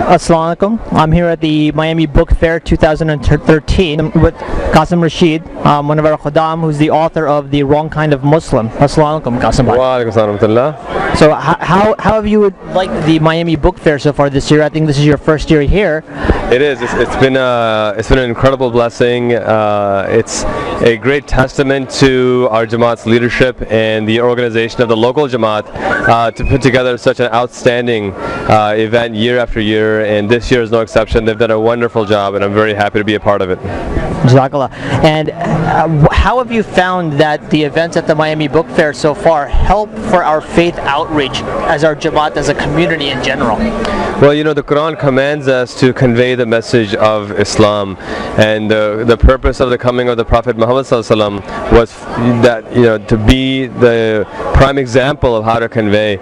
Assalamu alaikum. I'm here at the Miami Book Fair 2013 with Qasim Rashid, one of our Khuddam, who's the author of The Wrong Kind of Muslim. Assalamu alaikum, Qasim. Wa alaikum assalam. So how have you liked the Miami Book Fair so far this year? I think this is your first year here. It is. It's been an incredible blessing. It's a great testament to our Jama'at's leadership and the organization of the local Jama'at to put together such an outstanding event year after year, and this year is no exception. They've done a wonderful job, and I'm very happy to be a part of it. Jazakallah. And how have you found that the events at the Miami Book Fair so far help for our faith outreach as our Jama'at, as a community in general? Well, you know, the Quran commands us to convey the message of Islam, and the purpose of the coming of the Prophet Muhammad ﷺ was that, you know, to be the prime example of how to convey.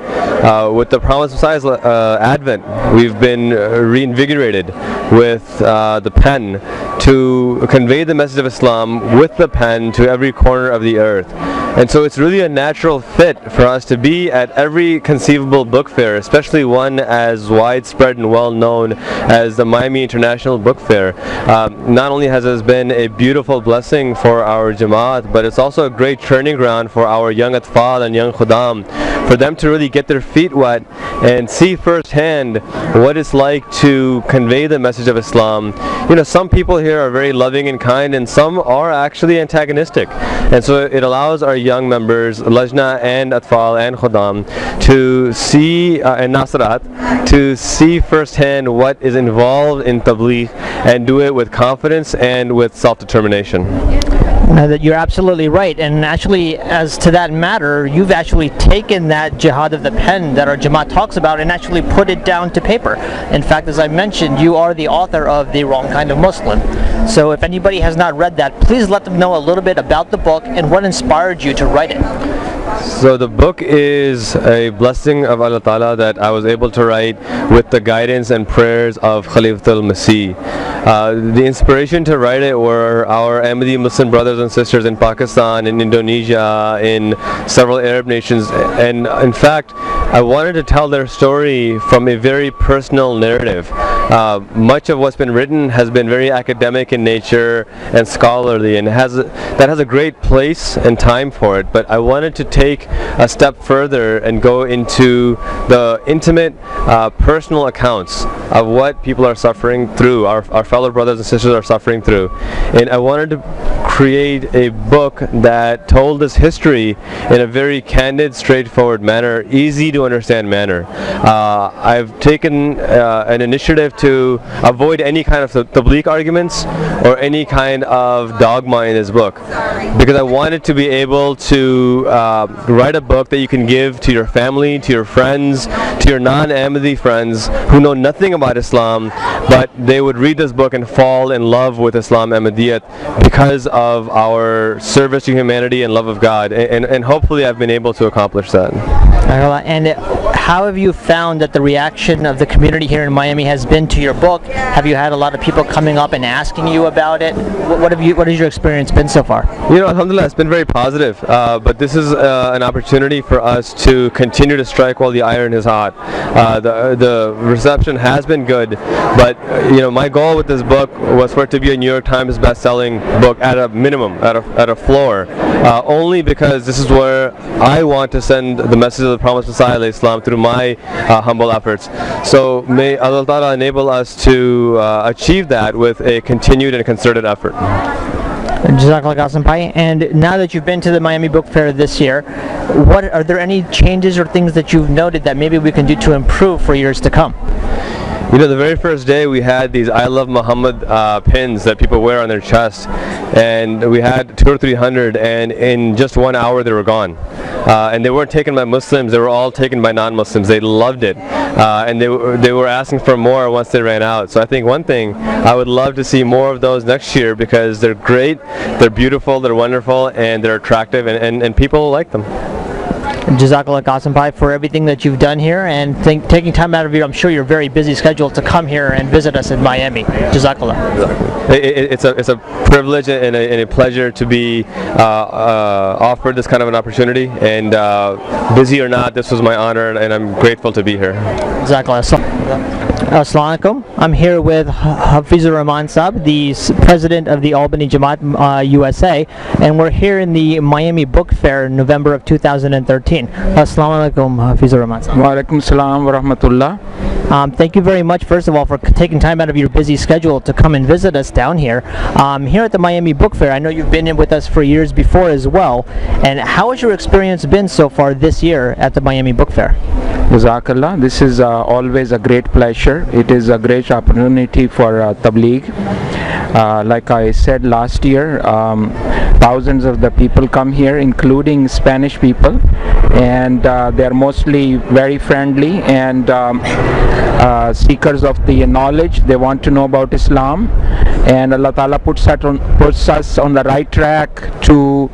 With the Promised Messiah's advent, we've been reinvigorated with the pen to convey the message of Islam with the pen to every corner of the earth. And so it's really a natural fit for us to be at every conceivable book fair, especially one as widespread and well known as the Miami International Book Fair. Not only has this been a beautiful blessing for our Jama'at, but it's also a great training ground for our young Atfal and young Khuddam, for them to really get their feet wet and see firsthand what it's like to convey the message of Islam. You know, some people here are very loving and kind, and some are actually antagonistic. And so it allows our young members, Lajna and Atfal and Khuddam, to see, and Nasirat, to see firsthand what is involved in Tabligh and do it with confidence and with self-determination. That you're absolutely right, and actually, as to that matter, you've actually taken that jihad of the pen that our Jama'at talks about and actually put it down to paper. In fact, as I mentioned, you are the author of The Wrong Kind of Muslim. So if anybody has not read that, please let them know a little bit about the book and what inspired you to write it. So the book is a blessing of Allah Ta'ala that I was able to write with the guidance and prayers of Khalifatul Masih. The inspiration to write it were our Ahmadi Muslim brothers and sisters in Pakistan, in Indonesia, in several Arab nations, and in fact I wanted to tell their story from a very personal narrative. Much of what's been written has been very academic in nature and scholarly, and that has a great place and time for it, but I wanted to take a step further and go into the intimate personal accounts of what people are suffering through, our fellow brothers and sisters are suffering through. And I wanted to create a book that told this history in a very candid, straightforward manner, easy to understand manner. I've taken an initiative to avoid any kind of tabligh arguments or any kind of dogma in this book, because I wanted to be able to write a book that you can give to your family, to your friends, to your non-Ahmadi friends who know nothing about Islam, but they would read this book and fall in love with Islam Ahmadiyyat because of our service to humanity and love of God, and hopefully I've been able to accomplish that. And how have you found that the reaction of the community here in Miami has been to your book? Have you had a lot of people coming up and asking you about it? What has your experience been so far? You know, alhamdulillah, it's been very positive, but this is an opportunity for us to continue to strike while the iron is hot. The reception has been good, but you know, my goal with this book was for it to be a New York Times best-selling book at a minimum, at a floor, only because this is where I want to send the message of the Promised Messiah Islam through my humble efforts. So may Allah Ta'ala enable us to achieve that with a continued and concerted effort. Jazakallah Qasim Bhai. And now that you've been to the Miami Book Fair this year, are there any changes or things that you've noted that maybe we can do to improve for years to come? You know, the very first day we had these I Love Muhammad pins that people wear on their chest, and we had 200 or 300, and in just 1 hour they were gone. And they weren't taken by Muslims, they were all taken by non-Muslims. They loved it, and they were asking for more once they ran out. So I think one thing, I would love to see more of those next year, because they're great, they're beautiful, they're wonderful, and they're attractive, and people like them. Jazakallah Qasim Bhai for everything that you've done here, and taking time out of your, I'm sure, your very busy schedule to come here and visit us in Miami. Jazakallah. It's a privilege and a pleasure to be offered this kind of an opportunity, and busy or not, this was my honor, and I'm grateful to be here. Assalamu alaikum. I'm here with Hafeez Rehman Saab, the president of the Albany Jama'at USA, and we're here in the Miami Book Fair in November of 2013. Assalamu alaikum, Hafeez Rehman Saab. Wa alaikum salam wa rahmatullah. Thank you very much, first of all, for taking time out of your busy schedule to come and visit us down here. Here at the Miami Book Fair, I know you've been in with us for years before as well. And how has your experience been so far this year at the Miami Book Fair? Jazakallah. This is always a great pleasure. It is a great opportunity for Tabligh. Like I said last year, thousands of the people come here, including Spanish people, and they are mostly very friendly and seekers of the knowledge. They want to know about Islam, and Allah Ta'ala puts us on the right track to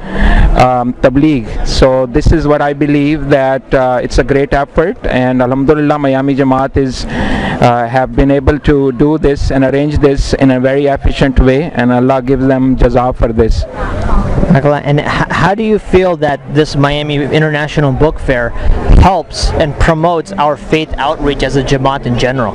Tabligh. So this is what I believe, that it's a great effort, and Alhamdulillah, Miami Jama'at have been able to do this and arrange this in a very efficient way, and Allah gives them jaza for this. And how do you feel that this Miami International Book Fair helps and promotes our faith outreach as a Jama'at in general?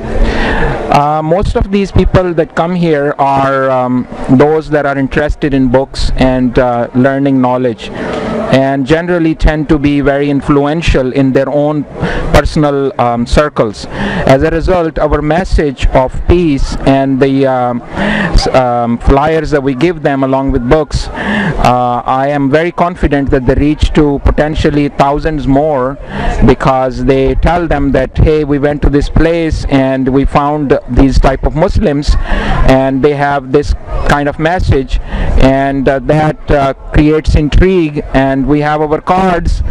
Most of these people that come here are those that are interested in books and learning knowledge, and generally tend to be very influential in their own personal circles. As a result, our message of peace and the flyers that we give them along with books, I am very confident that they reach to potentially thousands more, because they tell them that, hey, we went to this place and we found these type of Muslims and they have this kind of message, and that creates intrigue, and we have our cards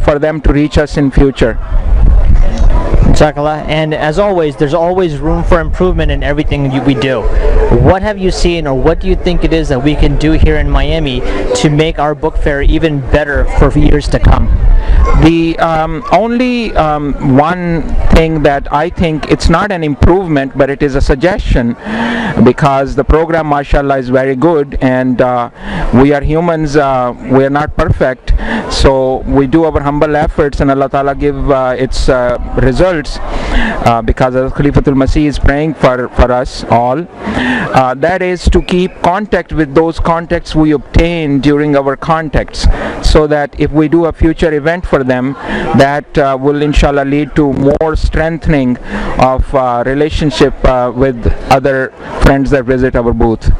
for them to reach us in future. And as always, there's always room for improvement in everything we do. What have you seen, or what do you think it is that we can do here in Miami to make our book fair even better for years to come? The only one thing that I think, it's not an improvement, but it is a suggestion, because the program, mashallah, is very good, and we are humans, we are not perfect, so we do our humble efforts, and Allah Ta'ala give its results, because Khalifatul Masih is praying for us all. That is to keep contact with those contacts we obtain during our contacts, so that if we do a future event for them, that will inshallah lead to more strengthening of relationship with other friends that visit our booth.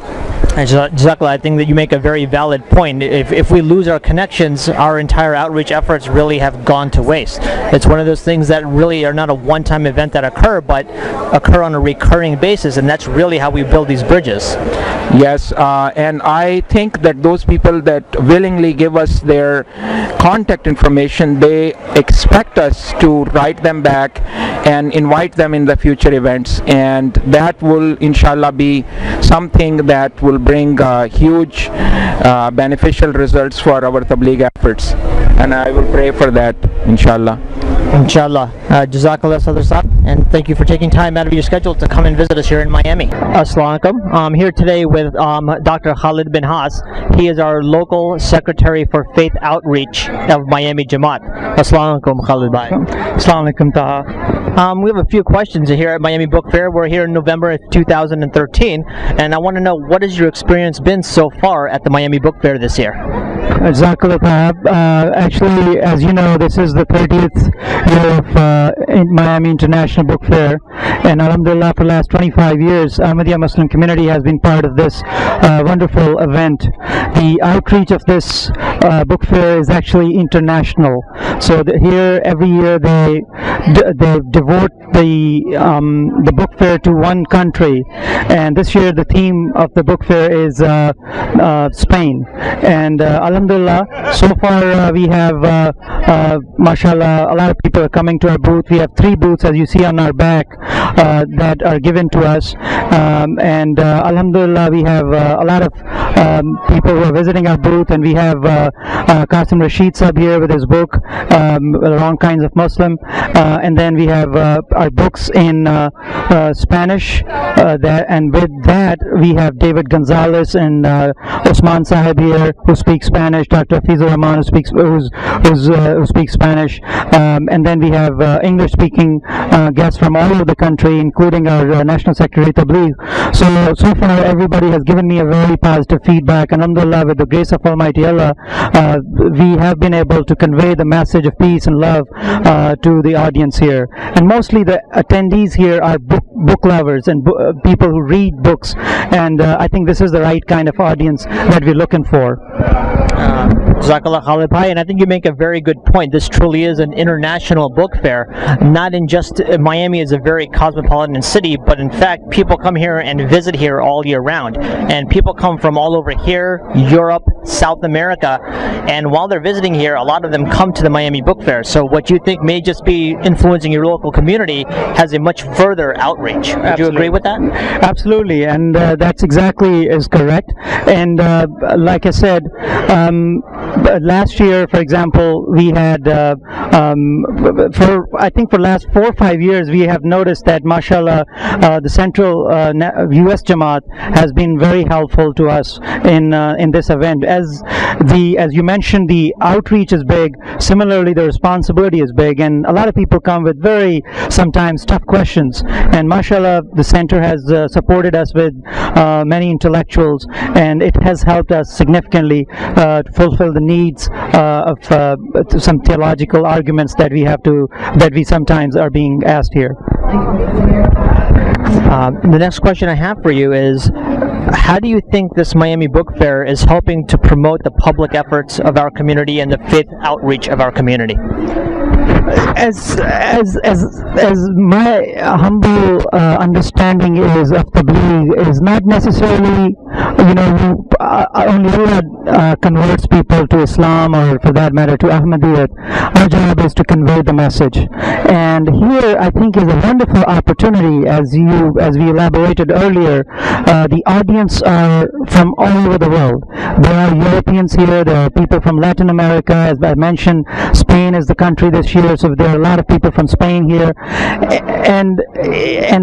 Jazakallah, I think that you make a very valid point. If we lose our connections, our entire outreach efforts really have gone to waste. It's one of those things that really are not a one-time event that occur, but occur on a recurring basis, and that's really how we build these bridges. Yes, and I think that those people that willingly give us their contact information, they expect us to write them back and invite them in the future events, and that will inshallah be something that will bring huge beneficial results for our Tabligh efforts, and I will pray for that, inshallah. Inshallah. Jazakallah Sadr Saab, and thank you for taking time out of your schedule to come and visit us here in Miami. Assalamu alaikum. I'm here today with Dr. Khalid bin Haas. He is our local secretary for faith outreach of Miami Jama'at. Assalamu alaikum, Khalid bhai. Assalamu alaikum, Taha. We have a few questions here at Miami Book Fair. We're here in November of 2013, and I want to know, what has your experience been so far at the Miami Book Fair this year? Jazakallah, Taha. Actually, as you know, this is the 30th year of Miami International Book Fair, and alhamdulillah, for the last 25 years, Ahmadiyya Muslim community has been part of this wonderful event. The outreach of this book fair is actually international. So here, every year, they devote the book fair to one country, and this year the theme of the book fair is Spain. And alhamdulillah, so far we have mashallah, a lot of people are coming to our booth. We have 3 booths, as you see on our back, that are given to us, and alhamdulillah, we have a lot of people who are visiting our booth, and we have Qasim Rashid sub here with his book, Wrong Kinds of Muslim, and then we have our books in Spanish, and with that we have David Gonzalez and Osman Sahib here who speaks Spanish, Dr. Hafeez Rehman who speaks Spanish, and then we have English-speaking guests from all over the country, including our National Secretary Tabligh. So far everybody has given me a very positive feedback, and alhamdulillah, with the grace of Almighty Allah, we have been able to convey the message of peace and love to the audience here. And mostly the attendees here are book lovers and people who read books, and I think this is the right kind of audience that we're looking for. Jazakallah Khalid Bhai, and I think you make a very good point. This truly is an international book fair, not in just Miami is a very cosmopolitan city, but in fact people come here and visit here all year round, and people come from all over here, Europe, South America, and while they're visiting here, a lot of them come to the Miami Book Fair. So what you think may just be influencing your local community has a much further outreach. Would you agree with that? Absolutely, and that's exactly is correct. And like I said, last year, for example, we had I think for last 4 or 5 years we have noticed that mashallah the central US Jama'at has been very helpful to us in this event. As you mentioned, the outreach is big, similarly the responsibility is big, and a lot of people come with very sometimes tough questions, and mashallah the center has supported us with many intellectuals, and it has helped us significantly to fulfill the needs of some theological arguments that we sometimes are being asked here. The next question I have for you is, how do you think this Miami Book Fair is helping to promote the public efforts of our community and the faith outreach of our community? As my humble understanding is of Tabligh is not necessarily, only Allah converts people to Islam, or for that matter to Ahmadiyyat. Our job is to convey the message, and here I think is a wonderful opportunity. As we elaborated earlier, the audience are from all over the world. There are Europeans here, there are people from Latin America, as I mentioned. Spain is the country this year, so there are a lot of people from Spain here, and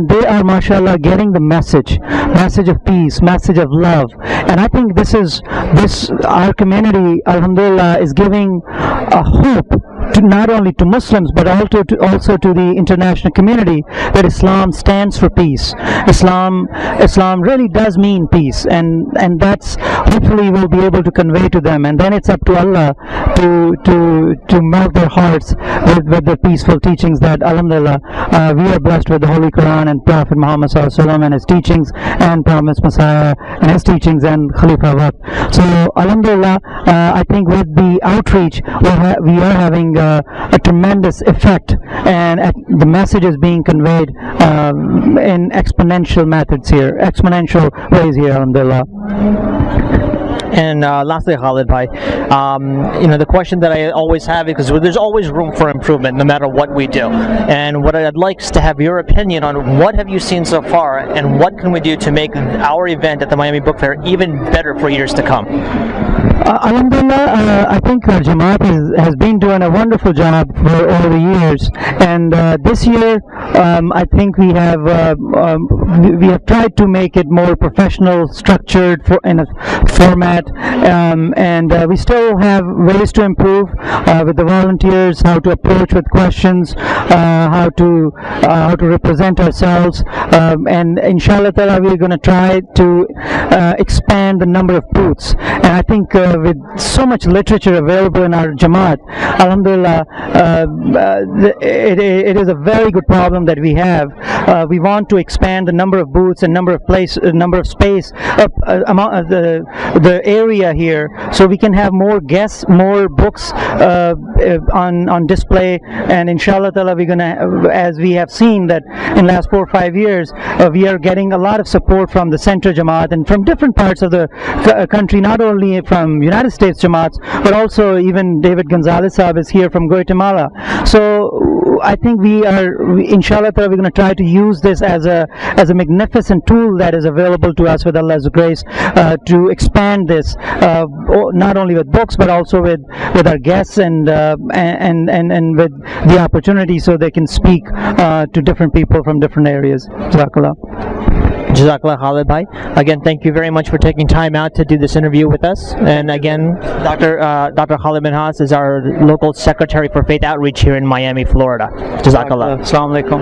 they are mashallah getting the message of peace, message of love. And I think this our community, alhamdulillah, is giving a hope not only to Muslims but also to the international community that Islam stands for peace. Islam really does mean peace, and that's hopefully we'll be able to convey to them, and then it's up to Allah to melt their hearts with the peaceful teachings that alhamdulillah we are blessed with the Holy Quran and Prophet Muhammad Sallallahu Alaihi Wasallam and his teachings, and Promised Messiah and his teachings, and Khalifa Waqt. So alhamdulillah, I think with the outreach we are having a tremendous effect, and the message is being conveyed in exponential ways here, alhamdulillah. And lastly, Khalid Bhai, the question that I always have, because there's always room for improvement no matter what we do, and what I'd like is to have your opinion on what have you seen so far, and what can we do to make our event at the Miami Book Fair even better for years to come. Alhamdulillah, I think our Jama'at has been doing a wonderful job for over the years, and this year I think we have tried to make it more professional, structured in a format, and we still have ways to improve with the volunteers, how to approach with questions, how to represent ourselves, and inshallah ta'ala we're going to try to expand the number of booths. And I think with so much literature available in our Jama'at, alhamdulillah, it is a very good problem that we have. We want to expand the number of booths and number of space among the area here, so we can have more guests, more books on display. And inshallah ta'ala we're gonna, as we have seen that in last 4 or 5 years, we are getting a lot of support from the Central Jama'at and from different parts of the country, not only from United States Jama'ats, but also even David Gonzalez Saab is here from Guatemala. So I think inshallah, we're going to try to use this as a magnificent tool that is available to us with Allah's grace to expand this, not only with books but also with our guests and with the opportunity so they can speak to different people from different areas. Jazakallah. Jazakallah Khalid bhai. Again, thank you very much for taking time out to do this interview with us. And again, Dr. Khalid Minhas is our local Secretary for Faith Outreach here in Miami, Florida. Jazakallah. Assalamu alaikum.